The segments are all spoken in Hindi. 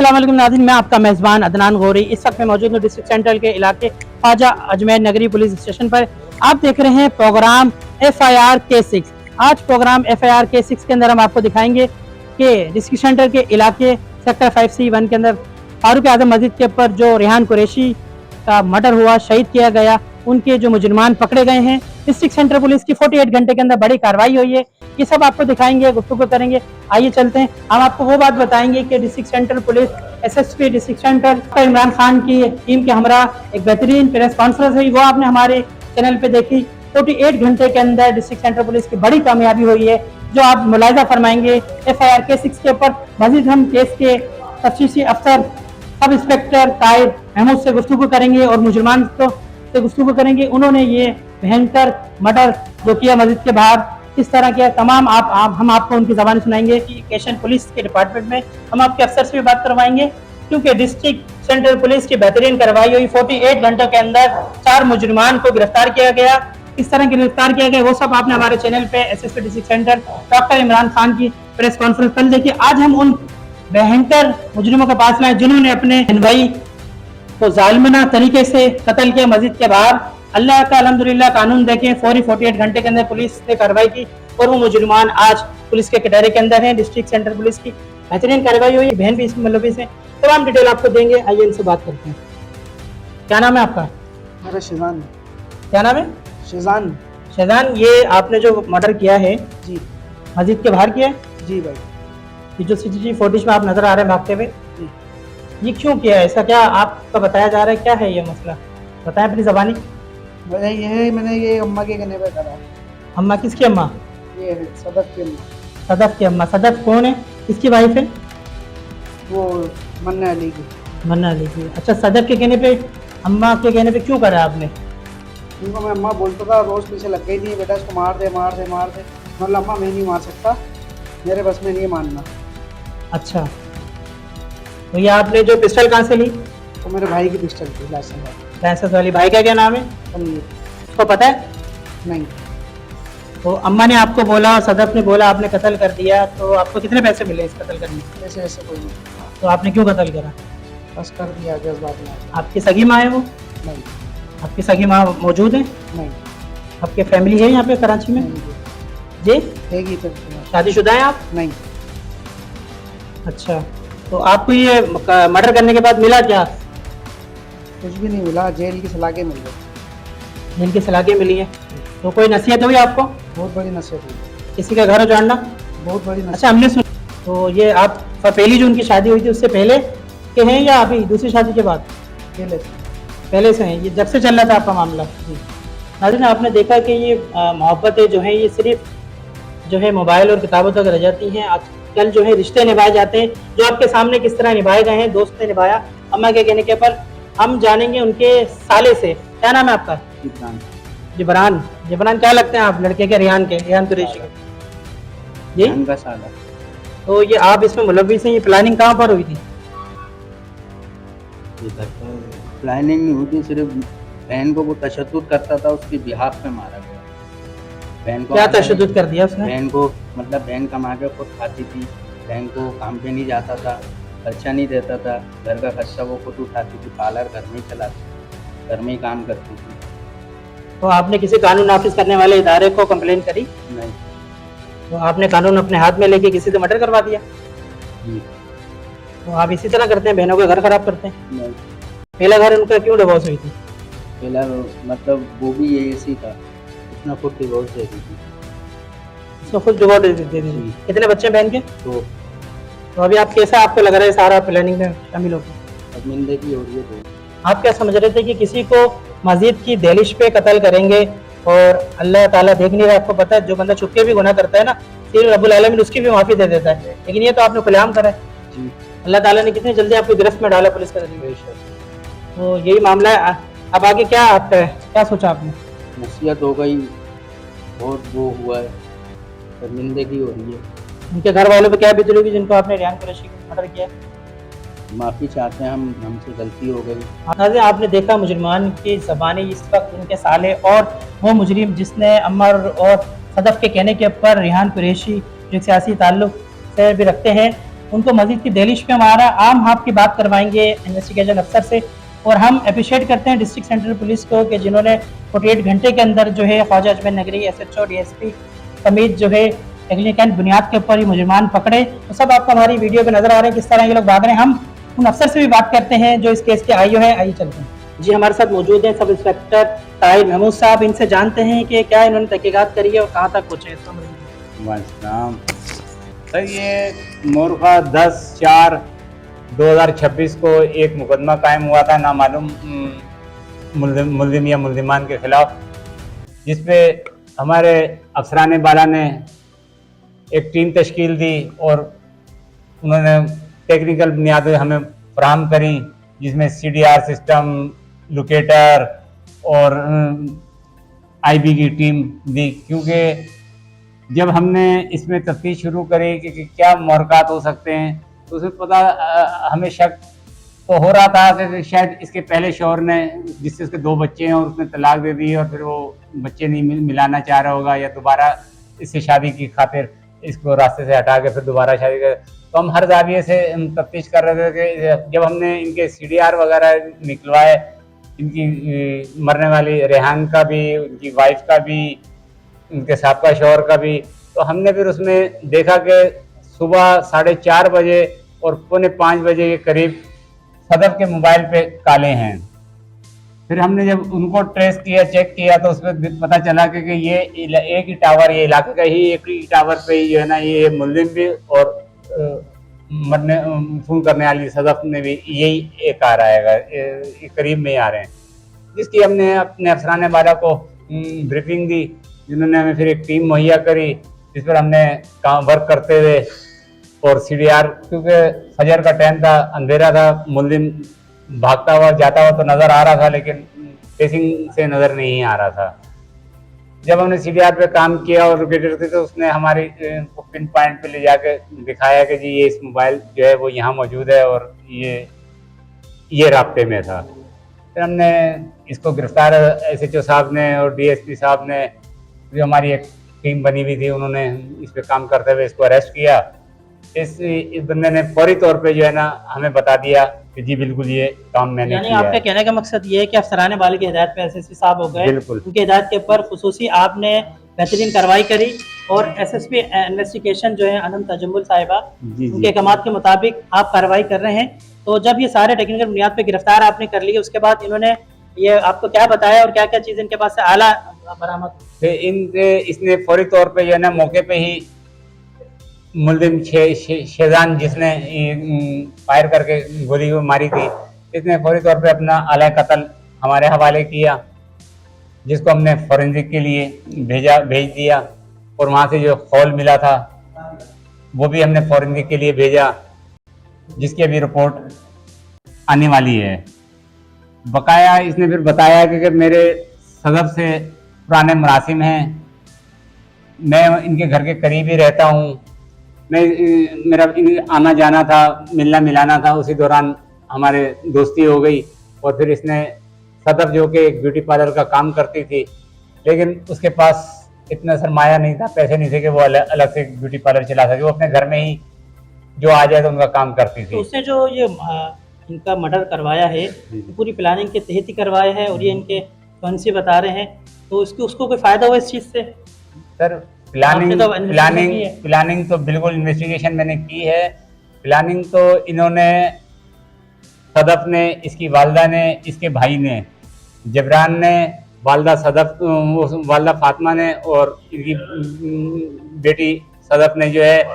अस्सलाम वालेकुम नाज़रीन, मैं आपका मेज़बान अदनान गौरी इस वक्त मैं मौजूद हूँ डिस्ट्रिक्ट सेंट्रल के इलाके ख्वाजा अजमेर नगरी पुलिस स्टेशन पर। आप देख रहे हैं प्रोग्राम FIR K6। आज प्रोग्राम FIR K6 के अंदर हम आपको दिखाएंगे कि डिस्ट्रिक्ट सेंटर के इलाके सेक्टर 5C1 के अंदर फारूक आजम मस्जिद के ऊपर जो रेहान कुरैशी का मर्डर हुआ, शहीद किया गया, उनके जो मुजरिमान पकड़े गए हैं। डिस्ट्रिक्ट सेंटर पुलिस की 48 घंटे के अंदर बड़ी कार्रवाई हुई है। ये सब आपको दिखाएंगे, गुफ्तगू करेंगे। आइए चलते हैं, हम आपको वो बात बताएंगे कि district centre police SSP district centre Imran Khan की टीम के हमरा एक बेहतरीन प्रेस कॉन्फ्रेंस हुई, वो आपने हमारे चैनल पे देखी। 48 घंटे के अंदर डिस्ट्रिक्ट सेंटर पुलिस की बड़ी कामयाबी हुई है, जो आप मुलाहिजा फरमाएंगे। FIR K6 के ऊपर मजीद हम केस के तफ्तीशी अफसर सब इंस्पेक्टर कायद महमूद से गुफ्तगू करेंगे और मुजरिमान से गुफ्तगू करेंगे। उन्होंने ये भयंकर मर्डर जो किया मस्जिद के बाहर, किस तरह किया, तमाम हम आपको उनकी ज़बान सुनाएंगे। एजुकेशन पुलिस के डिपार्टमेंट में हम आपके अफसर से भी बात करवाएंगे, क्योंकि डिस्ट्रिक्ट सेंट्रल पुलिस की बेहतरीन कार्रवाई हुई। 48 घंटों के अंदर 4 मुजरिमान को गिरफ्तार किया गया। किस तरह गिरफ्तार किया गया वो सब आपने हमारे चैनल पे SSP district centre doctor Imran Khan की प्रेस कॉन्फ्रेंस कल देखिए। आज हम उन भयंकर मुजरिमों के पास लाए जिन्होंने अपने भाई को जालिमाना तरीके से कत्ल किया मस्जिद के बाहर। अल्लाह का अल्हम्दुलिल्लाह कानून देखे फौरी 48 घंटे के अंदर पुलिस ने कार्रवाई की और वो मुजरिमान आज पुलिस के कटहरे के अंदर हैं। डिस्ट्रिक्ट सेंटर पुलिस की बेहतरीन कार्रवाई हुई, बहन भी इसमें मुलविस है। तमाम डिटेल आपको देंगे, आइए इनसे बात करते हैं। क्या नाम है आपका? मेरा शेजान। क्या नाम है? शेजान। शेजान, ये आपने जो मर्डर किया है जी मस्जिद के बाहर किया है? जी भाई। ये जो CCTV फुटेज में आप नजर आ रहे हैं भागते हुए, जी ये क्यों किया है? ऐसा क्या आपका बताया जा रहा है? क्या है ये मसला, बताएं अपनी ज़बानी। वजह ये है, मैंने ये अम्मा के कहने पे करा। अम्मा? किसकी अम्मा? ये है सदफ की अम्मा। सदफ की अम्मा? सदफ कौन है, किसकी वाइफ है? वो मन्ना अली की। मन्ना अली की। अच्छा, सदफ के कहने पे, अम्मा के कहने पे क्यों करा आपने? उनको मैं अम्मा बोलता था, रोज़ पीछे लग गई थी, बेटा इसको मार दे मार दे मार दे। मतलब अम्मा मैं नहीं मार सकता, मेरे बस में नहीं मानना। अच्छा, तो ये आपने जो पिस्टल कहाँ से ली? तो मेरे भाई की पिस्टल थी लाइसेंस वाली। भाई का क्या नाम है, उसको पता है? नहीं। तो अम्मा ने आपको बोला, सदफ ने बोला, आपने कत्ल कर दिया, तो आपको कितने पैसे मिले इस कत्ल करने के? ऐसे ऐसे कोई नहीं, तो आपने क्यों कत्ल करा? बस कर दिया जज्बात में। आपकी सगी माँ है वो? नहीं। आपकी सगी माँ मौजूद है? नहीं। आपके फैमिली है यहाँ पे कराची में? जी, देगी तो। शादीशुदा है आप? नहीं। अच्छा, तो आपको ये मर्डर करने के बाद मिला क्या? कुछ भी नहीं मिला, जेल की सलाखें मिल गई। जेल की सलाखें मिली है, तो कोई नसीहत हुई आपको? बहुत बड़ी नसीहत हुई। किसी का घर उजाड़ना? बहुत बड़ी नसीहत। अच्छा, हमने सुना। तो ये आप पहली जो उनकी शादी हुई थी उससे पहले के हैं या अभी दूसरी शादी के बाद? पहले से हैं। ये जब से चल रहा था आपका मामला? जी। नाज़रीन, आपने देखा कि ये मोहब्बतें जो हैं ये सिर्फ जो है मोबाइल और किताबों तक रह जाती हैं। आजकल जो है रिश्ते निभाए जाते हैं, जो आपके सामने किस तरह निभाए गए हैं। दोस्त ने निभाया अम्मा के कहने के पर। हम जानेंगे उनके साले से। क्या नाम है आपका? जिब्रान। जिब्रान, क्या लगते हैं आप लड़के के? रेहान कुरैशी के जी का साला। तो ये आप इसमें मुलव्विस हैं, ये प्लानिंग कहाँ पर हुई थी? प्लानिंग नहीं हुई थी, सिर्फ बहन को वो तशद्दुद करता था, उसकी बिहाफ पे मारा गया। बहन को क्या तशद्दुद कर दिया उसने? बहन को मतलब बहन कमा के खुद खाती थी, बहन को काम पे नहीं जाता था, खर्चा नहीं देता था, घर का खर्चा वो खुद उठाती थी, पार्लर घर में ही चलाती, घर में ही काम करती थी। तो आपने किसी कानून नाफिज करने वाले इदारे को कंप्लेन करी? नहीं। तो आपने कानून अपने हाथ में लेके किसी से मर्डर करवा दिया? जी। तो आप इसी तरह करते हैं, बहनों के घर खराब करते हैं? नहीं। पहला घर उनका क्यों डिवोर्स हुई थी? पहला मतलब वो भी ये ऐसी था, इतना खुद डिवोर्स दे दी थी। उसको खुद डिवोर्स दे दी थी। कितने बच्चे हैं बहन के? तो अभी आप कैसा आपको लग रहा है सारा प्लानिंग में शामिल होकर? अब जिंदगी हो रही है तो आप क्या समझ रहे थे कि किसी को मस्जिद की दहलीज पे कत्ल करेंगे और अल्लाह ताला देख नहीं रहा? आपको पता है जो बंदा छुप के भी गुनाह करता है ना, फिर रब्बुल आलमीन उसकी भी माफ़ी दे देता है। लेकिन ये तो आपने खुलेआम करा है। अल्लाह ताला ने कितनी जल्दी आपको गिरफ्त में डाला पुलिस के जरिए। तो यही मामला है। अब आगे क्या आपका है, क्या सोचा आपने? नसीहत हो गई, बहुत वो हुआ है, शर्मिंदगी हो रही है। उनके घर वालों पे क्या बीत होगी जिनको आपने रेहान कुरैशी को मर्डर किया? माफ़ी चाहते हैं हम, हमसे गलती हो गई। नाज़रीन, आपने देखा मुजरिमान की ज़बानी इस वक्त उनके साले और वो मुजरिम जिसने अमर और सदफ के कहने के ऊपर रेहान कुरैशी जो एक सियासी ताल्लुक से भी रखते हैं, उनको मजीद की दहलीज पे हमारा आम हाफ की बात करवाएंगे इन्वेस्टिगेशन अफसर से। और हम अप्रिशिएट करते हैं डिस्ट्रिक्ट सेंट्रल पुलिस को कि जिन्होंने 48 घंटे के अंदर जो है ख्वाजा अजमेर नगरी SHO DSP समेत जो है टेक्निकल बुनियाद के ऊपर ये मुजरिमान पकड़े। तो सब आपको हमारी वीडियो पे नजर आ रहे हैं किस तरह ये लोग भाग रहे हैं। हम उन अफसर से भी बात करते हैं जो इस केस के IO हैं। आइए चलते हैं जी, हमारे साथ मौजूद हैं सब इंस्पेक्टर ताहिर महमूद साहब। इनसे जानते हैं कि क्या इन्होंने तहकीकात करी है और कहाँ तक पहुँचे इस वालेकुम सर। ये मोरखा 10/4/2026 को एक मुकदमा कायम हुआ था नामालूम मुल्जिम या मुल्जिमान के खिलाफ, जिसपे हमारे अफसरान बाला ने एक टीम तश्कील दी और उन्होंने टेक्निकल बुनियादें हमें फराहम करी, जिसमें CDR सिस्टम, लोकेटर और IB की टीम दी। क्योंकि जब हमने इसमें तफ्तीश शुरू करी कि क्या मोरकात हो सकते हैं, तो उसमें पता हमें शक तो हो रहा था कि शायद इसके पहले शौहर ने, जिससे उसके 2 बच्चे हैं और उसने तलाक दे दी और फिर वो बच्चे नहीं मिलाना चाह रहा होगा, या दोबारा इससे शादी की खातिर इसको रास्ते से हटा के फिर दोबारा शादी कर। तो हम हर जाविये से तफ्तीश कर रहे थे कि जब हमने इनके CDR वगैरह निकलवाए, इनकी मरने वाली रेहान का भी, उनकी वाइफ का भी, उनके साहबका शौहर का भी, तो हमने फिर उसमें देखा कि सुबह 4:30 बजे और 4:45 बजे के करीब सदफ के मोबाइल पे काले हैं। फिर हमने जब उनको ट्रेस किया, चेक किया, तो उसमें पता चला कि ये एक ही टावर, ये इलाके का ही एक ही टावर पे ही जो है ना, ये मुल्जिम भी और मरने फोन करने वाली सदफ में भी यही एक आ रहा है, करीब में ही आ रहे हैं, जिसकी हमने अपने अफसरान बाला को ब्रीफिंग दी, जिन्होंने हमें फिर एक टीम मुहैया करी, जिस पर हमने काम वर्क करते हुए और CDR, क्योंकि फजर का टाइम था, अंधेरा था, मुल्जिम भागता हुआ जाता हुआ तो नज़र आ रहा था, लेकिन फेसिंग से नज़र नहीं आ रहा था। जब हमने CDR पे काम किया और लोकेटर थे, तो उसने हमारी पिन पॉइंट पे ले जाके दिखाया कि जी ये इस मोबाइल जो है वो यहाँ मौजूद है और ये राब्ते में था। फिर हमने इसको गिरफ्तार SHO साहब ने और DSP साहब ने, जो हमारी एक टीम बनी हुई थी, उन्होंने इस पे काम करते हुए इसको अरेस्ट किया। इस बंदे ने फौरी तौर पे जो है ना हमें बता दिया कि जी बिल्कुल ये काम मैंने यानी किया आपके है। कहने का मकसद ये है कि अफसरान बाला की हिदायत पे SSP साहब हो गए, बिल्कुल। उनकी हिदायत के ऊपर खुसूसी आपने बेहतरीन कार्रवाई करी और SSP इन्वेस्टिगेशन जो है अनंत तजम्मुल साहिबा, उनके अहकामात के मुताबिक आप कार्रवाई कर रहे हैं। तो जब ये सारे टेक्निकल बुनियाद पे गिरफ्तार आपने कर लिए, उसके बाद इन्होंने ये आपको क्या बताया और क्या क्या चीज़ इनके पास से आला बरामद? इसने फौरी तौर पे जो है ना मौके पे ही मुल्जिम शेजान, जिसने फायर करके गोली को मारी थी, इसने फौरी तौर पे अपना आला कत्ल हमारे हवाले किया, जिसको हमने फॉरेंसिक के लिए भेज दिया। और वहाँ से जो खौल मिला था वो भी हमने फॉरेंसिक के लिए भेजा, जिसकी अभी रिपोर्ट आने वाली है। बकाया इसने फिर बताया कि मेरे सदफ से पुराने मरासिम हैं, मैं इनके घर के करीब ही रहता हूँ, मेरा आना जाना था, मिलना मिलाना था, उसी दौरान हमारे दोस्ती हो गई। और फिर इसने सदफ, जो कि एक ब्यूटी पार्लर का काम करती थी, लेकिन उसके पास इतना सरमाया नहीं था, पैसे नहीं थे कि वो अलग से ब्यूटी पार्लर चला सके, वो अपने घर में ही जो आ जाए तो उनका काम करती थी। तो उसने जो ये इनका मर्डर करवाया है, पूरी प्लानिंग के तहत ही करवाया है और ये इनके फंसी बता रहे हैं, तो उसको कोई फायदा हुआ इस चीज़ से? सर प्लानिंग तो बिल्कुल इन्वेस्टिगेशन मैंने की है। प्लानिंग तो इन्होंने, सदफ ने, इसकी वालदा ने, इसके भाई ने, जबरान ने, वालदा सदफ, वालदा फातिमा ने और इनकी बेटी सदफ ने जो है,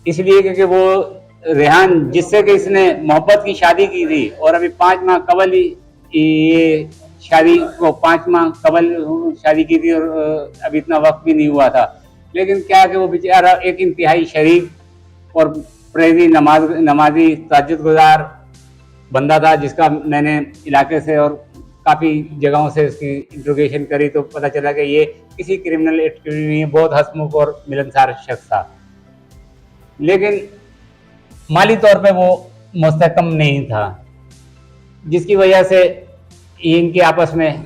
इसलिए क्योंकि वो रेहान, जिससे कि इसने मोहब्बत की शादी की थी और अभी 5 माह कबल ये शादी को 5 माह कबल शादी की थी और अभी इतना वक्त भी नहीं हुआ था, लेकिन क्या कि वो बेचारा एक इंतहाई शरीफ और परहेज़ी नमाजी तहज्जुद गुजार बंदा था, जिसका मैंने इलाके से और काफ़ी जगहों से इसकी इंट्रोगेशन करी तो पता चला कि ये किसी क्रिमिनल एक्टिविटी नहीं, बहुत हंसमुख और मिलनसार शख्स था, लेकिन माली तौर पे वो मुस्तहकम नहीं था, जिसकी वजह से इनके आपस में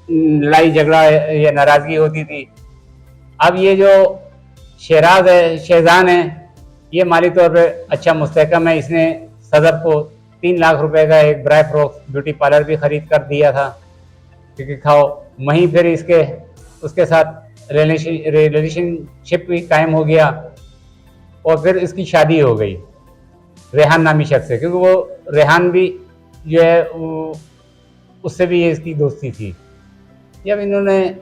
लड़ाई झगड़ा या नाराज़गी होती थी। अब ये जो शहजान है, ये माली तौर पे अच्छा मुस्तहकम है। इसने सदर को 3 लाख रुपए का एक ब्राई फ्रॉक्स ब्यूटी पार्लर भी खरीद कर दिया था, क्योंकि खाओ वहीं फिर इसके उसके साथ रिलेशनशिप भी कायम हो गया और फिर इसकी शादी हो गई रेहान नामी शख्स से, क्योंकि वो रेहान भी जो है उससे भी ये इसकी दोस्ती थी। जब इन्होंने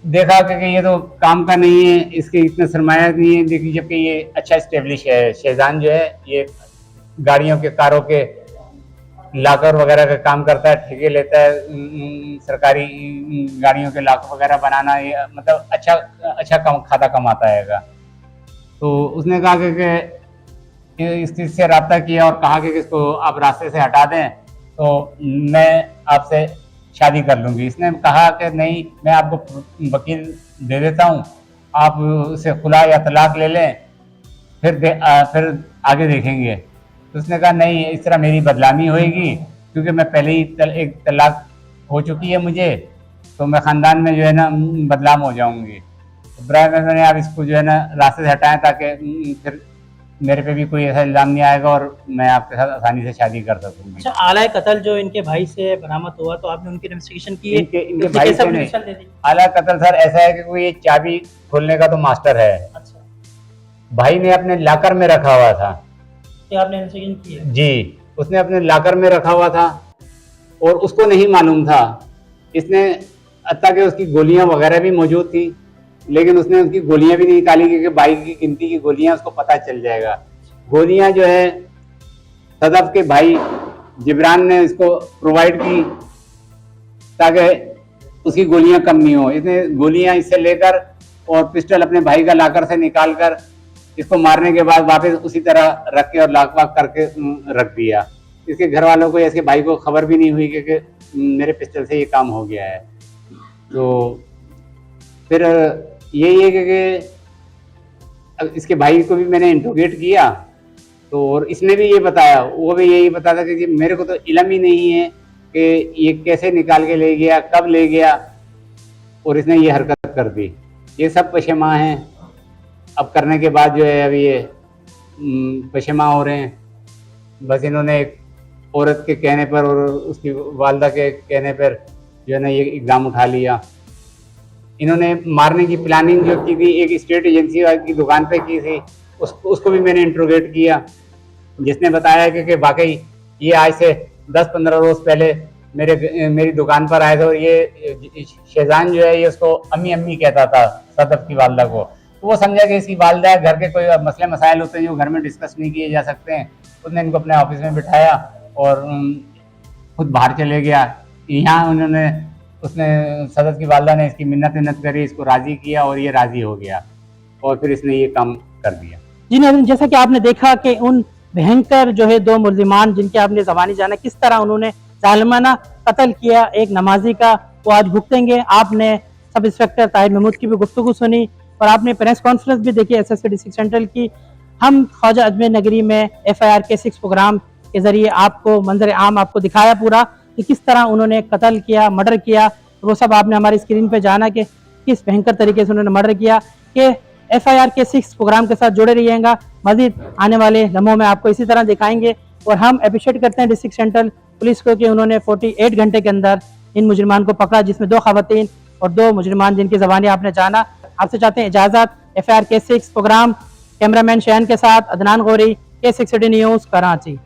देखा कि ये तो काम का नहीं है, इसके इतना सरमाया नहीं है, लेकिन जबकि ये अच्छा स्टेब्लिश है। शेजान जो है ये गाड़ियों के कारों के लाकर वगैरह का काम करता है, ठेके लेता है, सरकारी गाड़ियों के लाकर वगैरह बनाना, ये मतलब अच्छा खाता कमाता है। तो उसने कहा कि इस चीज़ से रब्ता किया और कहा कि इसको आप रास्ते से हटा दें तो मैं आपसे शादी कर लूँगी। इसने कहा कि नहीं, मैं आपको वकील दे देता हूँ, आप उसे खुला या तलाक ले लें, फिर आगे देखेंगे। तो उसने कहा नहीं, इस तरह मेरी बदनामी होएगी, क्योंकि मैं पहले ही एक तलाक हो चुकी है मुझे, तो मैं ख़ानदान में जो है ना बदनाम हो जाऊँगी। इब्राहिम में मैंने आप इसको जो है ना रास्ते से हटाएं ताकि फिर मेरे पे भी कोई ऐसा इल्ज़ाम नहीं आएगा और मैं आपके साथ आसानी से शादी कर सकूँगी। अच्छा, आला कत्ल जो इनके भाई से बरामद हुआ, तो आपने उनकी इन्वेस्टिगेशन की है? इनके भाई से नहीं। आला कत्ल सर ऐसा है कि कोई चाबी खोलने का तो मास्टर है। अच्छा, भाई ने अपने लॉकर में रखा हुआ था। तो आपने इन्वेस्टिगेशन की है? जी, उसने अपने लॉकर में रखा हुआ था और उसको नहीं मालूम था। इसने हत्ता कि उसकी गोलियां वगैरह भी मौजूद थी, लेकिन उसने उसकी गोलियां भी नहीं निकाली, क्योंकि भाई की गिनती की गोलियां उसको पता चल जाएगा। गोलियां जो है सदफ के भाई जिब्रान ने इसको प्रोवाइड की ताकि उसकी गोलियां कम नहीं हो। इसने गोलियां इससे लेकर और पिस्टल अपने भाई का लॉकर से निकाल कर इसको मारने के बाद वापस उसी तरह रख के और लॉक वाक करके रख दिया। इसके घर वालों को या इसके भाई को खबर भी नहीं हुई कि मेरे पिस्टल से ये काम हो गया है। तो फिर यही है कि इसके भाई को भी मैंने इंट्रोगेट किया, तो और इसने भी ये बताया, वो भी यही बताता कि मेरे को तो इल्म ही नहीं है कि ये कैसे निकाल के ले गया, कब ले गया और इसने ये हरकत कर दी। ये सब पशेमा हैं। अब करने के बाद जो है अभी ये पशेमा हो रहे हैं। बस इन्होंने एक औरत के कहने पर और उसकी वालदा के कहने पर जो है ना ये इक़दाम उठा लिया। इन्होंने मारने की प्लानिंग जो की थी एक स्टेट एजेंसी की दुकान पे की थी, उसको भी मैंने इंट्रोगेट किया, जिसने बताया कि वाकई ये आज से 10-15 रोज़ पहले मेरी दुकान पर आए थे और ये शेजान जो है ये उसको अम्मी अम्मी कहता था सदफ की वालदा को। तो वो समझा कि इसकी वालदा घर के कोई मसले मसाइल होते हैं जो घर में डिस्कस नहीं किए जा सकते हैं। उसने इनको अपने ऑफिस में बिठाया और खुद बाहर चले गया। यहाँ उसने सदफ की वालदा ने इसकी मिन्नत करी, इसको राज़ी किया और ये राज़ी हो गया और फिर इसने ये काम कर दिया। जी नाज़रीन, जैसा कि आपने देखा कि उन भयंकर जो है 2 मुल्जिमान जिनके आपने ज़बानी जाना किस तरह उन्होंने जालिमाना कत्ल किया एक नमाजी का, वो आज भुगतेंगे। आपने सब इंस्पेक्टर ताहिर महमूद की भी गुफ्तगू सुनी और आपने प्रेस कॉन्फ्रेंस भी देखी SSP डिस्ट्रिक्ट सेंट्रल की। हम ख्वाजा अजमेर नगरी में FIR के 6 प्रोग्राम के ज़रिए आपको मंजर आम आपको दिखाया पूरा कि किस तरह उन्होंने कत्ल किया, मर्डर किया। वो सब आपने हमारी स्क्रीन पे जाना कि किस भयंकर तरीके से उन्होंने मर्डर किया। कि FIR के 6 प्रोग्राम के साथ जुड़े रहिएगा। मजीद आने वाले लम्हों में आपको इसी तरह दिखाएंगे और हम अप्रिशिएट करते हैं डिस्ट्रिक्ट सेंट्रल पुलिस को कि उन्होंने 48 घंटे के अंदर इन मुजरिमान को पकड़ा, जिसमें 2 खवातीन और 2 मुजरिमान जिनकी ज़बानी आपने जाना। आपसे चाहते हैं इजाज़त। FIR के 6 प्रोग्राम कैमरामैन शहन के साथ अदनान गौरी, K6 न्यूज़, कराची।